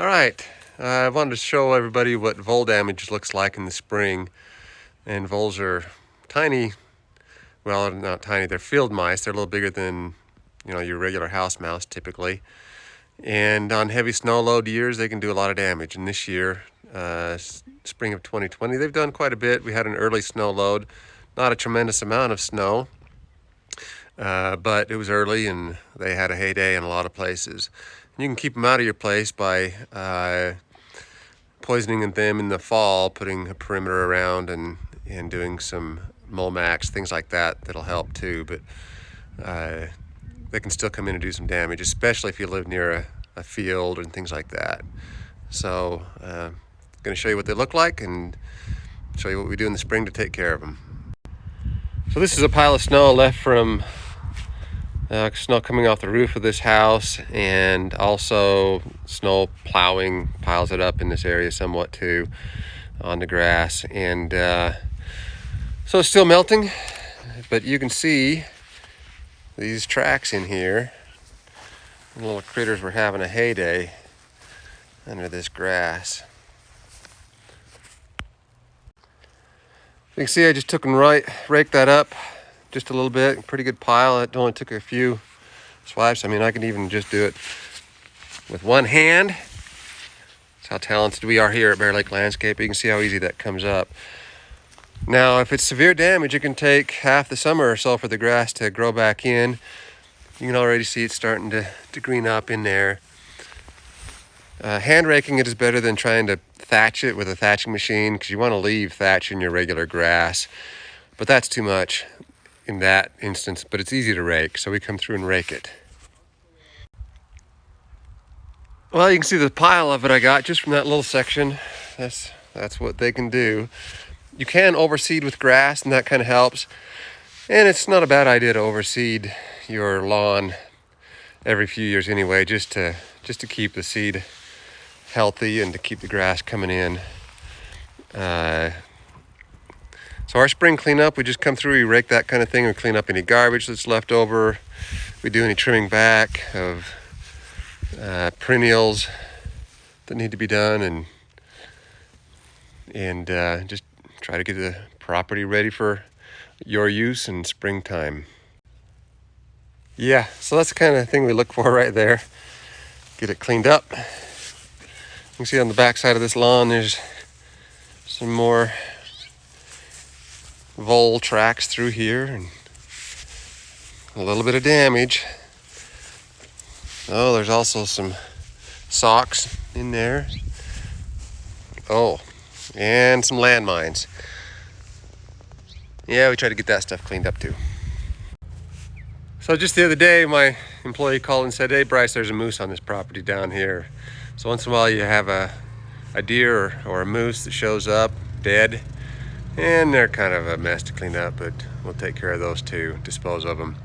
All right, I wanted to show everybody what vole damage looks like in the spring. And voles are tiny, well, not tiny, they're field mice. They're a little bigger than, your regular house mouse typically. And on heavy snow load years, they can do a lot of damage. And this year, spring of 2020, they've done quite a bit. We had an early snow load, not a tremendous amount of snow, but it was early and they had a heyday in a lot of places. You can keep them out of your place by poisoning them in the fall, putting a perimeter around and doing some Momax, things like that, that'll help too. But they can still come in and do some damage, especially if you live near a field and things like that. So I'm going to show you what they look like and show you what we do in the spring to take care of them. So this is a pile of snow left from snow coming off the roof of this house, and also snow plowing piles it up in this area somewhat too on the grass. And so it's still melting, but you can see these tracks in here. The little critters were having a heyday under this grass. You can see I just took and raked that up just a little bit. Pretty good pile. It only took a few swipes. I mean, I can even just do it with one hand. That's how talented we are here at Bear Lake Landscape. You can see how easy that comes up. Now, if it's severe damage, it can take half the summer or so for the grass to grow back in. You can already see it starting to green up in there. Hand raking it is better than trying to thatch it with a thatching machine, because you want to leave thatch in your regular grass. But that's too much in that instance, but it's easy to rake, so we come through and rake it. Well, you can see the pile of it I got just from that little section. That's what they can do. You can overseed with grass, and that kind of helps. And it's not a bad idea to overseed your lawn every few years anyway, just to keep the seed healthy and to keep the grass coming in. So our spring cleanup, we just come through, we rake that kind of thing, we clean up any garbage that's left over. We do any trimming back of perennials that need to be done, and just try to get the property ready for your use in springtime. Yeah, so that's the kind of thing we look for right there. Get it cleaned up. You can see on the back side of this lawn, there's some more vole tracks through here and a little bit of damage. Oh, there's also some socks in there. Oh, and some landmines. Yeah, we try to get that stuff cleaned up too. So just the other day, my employee called and said, "Hey Bryce, there's a moose on this property down here." So once in a while you have a deer or a moose that shows up dead, and they're kind of a mess to clean up, but we'll take care of those too, dispose of them.